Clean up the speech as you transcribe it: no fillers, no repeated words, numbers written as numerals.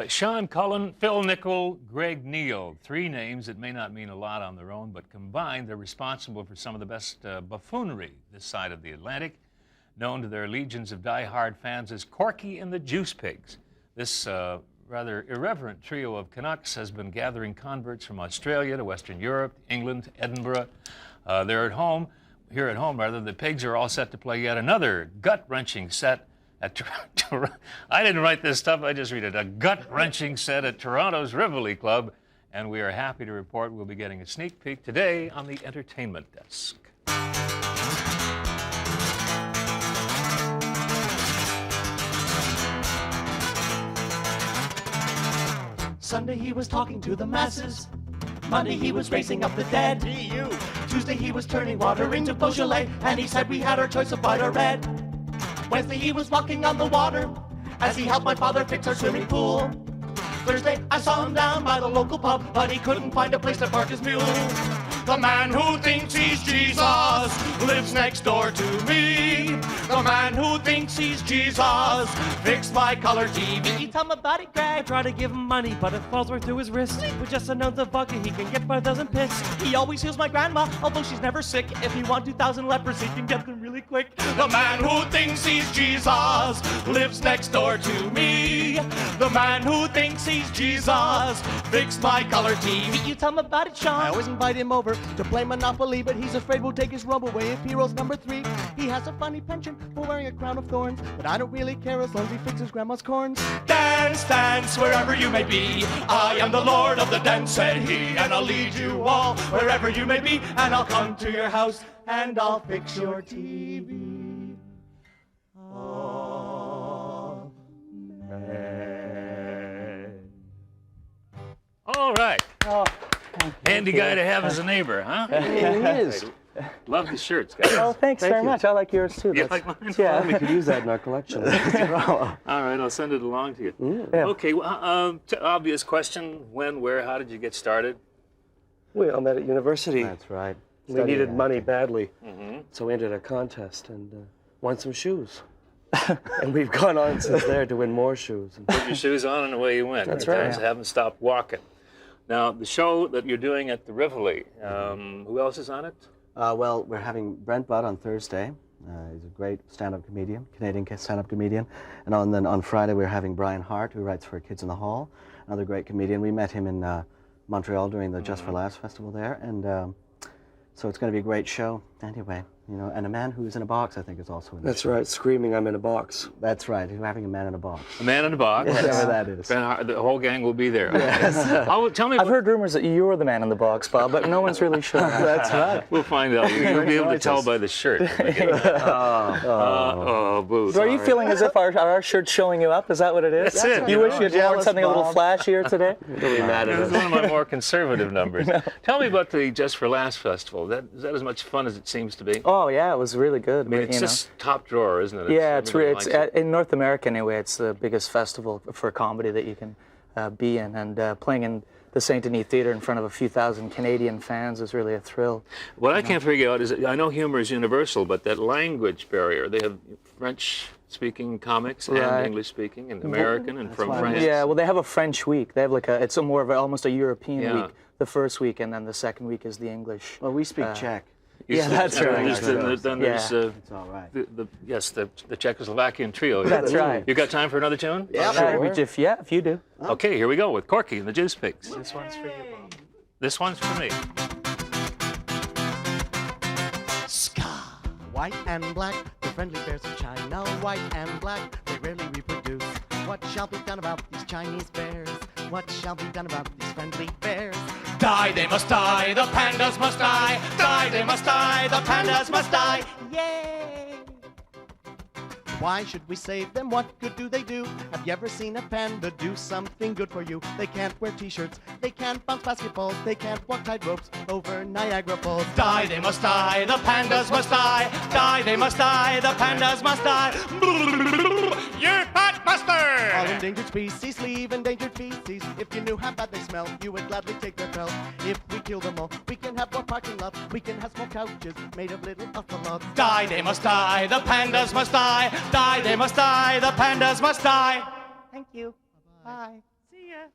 Sean Cullen, Phil Nickel, Greg Neal. Three names that may not mean a lot on their own, but combined, they're responsible for some of the best buffoonery this side of the Atlantic, known to their legions of die-hard fans as Corky and the Juice Pigs. This rather irreverent trio of Canucks has been gathering converts from Australia to Western Europe, England, Edinburgh. They're at home, here at home rather. The Pigs are all set to play yet another gut-wrenching set at I didn't write this stuff, I just read it. A gut-wrenching set at Toronto's Rivoli Club, and we are happy to report we'll be getting a sneak peek today on the entertainment desk. Sunday he was talking to the masses. Monday he was raising up the dead. Tuesday he was turning water into Beaujolais, and he said we had our choice of white or red. Wednesday he was walking on the water as he helped my father fix our swimming pool. Thursday I saw him down by the local pub, but he couldn't find a place to park his mule. The man who thinks he's Jesus lives next door to me. The man who thinks he's Jesus fixed my color TV. Tell him about it, Greg. I try to give him money, but it falls right through his wrist. With just an ounce of vodka, he can get by a dozen piss. He always heals my grandma, although she's never sick. If you want 2,000 lepers, he can get them really quick. The man who thinks he's Jesus lives next door to me. The man who thinks he's Jesus fixed my color TV. You tell him about it, Sean. I always invite him over to play Monopoly, but he's afraid we'll take his rub away if he rolls number 3. He has a funny penchant for wearing a crown of thorns, but I don't really care as long as he fixes grandma's corns. Dance, dance, wherever you may be. I am the Lord of the dance, said he, and I'll lead you all wherever you may be, and I'll come to your house and I'll fix your TV. All right. Oh, Handy guy to have as a neighbor, huh? yeah, he is. Love the shirts, guys. Oh, thanks very much. I like yours too. You like mine? Yeah. We could use that in our collection. All right, I'll send it along to you. Yeah. Okay, well, obvious question. When, where, how did you get started? We all met at university. That's right. We needed acting. money badly, so we entered a contest and won some shoes. And we've gone on since there to win more shoes. Put your shoes on and away you went. That's You right. guys haven't stopped walking. Now, the show that you're doing at the Rivoli, who else is on it? Well, we're having Brent Budd on Thursday. He's a great stand-up comedian, Canadian stand-up comedian. And then on Friday, we're having Brian Hart, who writes for Kids in the Hall, another great comedian. We met him in Montreal during the Just for Laughs festival there, and so it's going to be a great show. Anyway, you know, and a man who's in a box, I think, is also in the That's show. right, screaming, I'm in a box. That's right. We're having a man in a box. A man in a box. Whatever that is. The whole gang will be there. Yes. Tell me. I've heard rumors that you're the man in the box, Bob, but no one's really sure. That's right. We'll find out. You'll be able to tell by the shirt. Boo. So are you feeling as if our shirt's showing you up? Is that what it is? That's it. You wish know, you had worn something a little flashier today? Really mad at This is us. one of my more conservative numbers. Tell me about the Just for Laughs festival. Is that as much fun as it seems to be? Oh, yeah, it was really good. I mean, it's just top drawer, isn't it? Yeah, it's everybody likes it. in North America anyway. It's the biggest festival for comedy that you can be in, and playing in the CIII-DT Theatre in front of a few thousand Canadian fans is really a thrill. What I can't figure out is, I know humor is universal, but that language barrier. They have French-speaking comics and Right. English-speaking and American and from France. Yeah, well, they have a French week. They have it's more of almost a European Yeah. week. The first week, and then the second week is the English. Well, we speak Czech. Yeah, that's right. Then there's It's all right. the Czechoslovakian trio. That's right. You got time for another tune? Yeah, If you do. Okay, here we go with Corky and the Juice Pigs. This one's for you, Bob. This one's for me. Ska. White and black, the friendly bears of China. White and black, they rarely reproduce. What shall be done about these Chinese bears? What shall be done about these friendly bears? Die, they must die, the pandas must die. Die, they must die, the pandas must die. Yay! Why should we save them? What good do they do? Have you ever seen a panda do something good for you? They can't wear t-shirts, they can't bounce basketballs, they can't walk tight ropes over Niagara Falls. Die, they must die, the pandas must die. Die, they must die, the pandas must die. You're pot buster! All endangered species leave endangered feces. If you knew how bad they smell, you would gladly take their pelt. If we kill them all, we can have more parking lots. We can have small couches made of little ocelots. Die, they must die, the pandas must die. Die, they must die, the pandas must die. Thank you. Bye. See ya.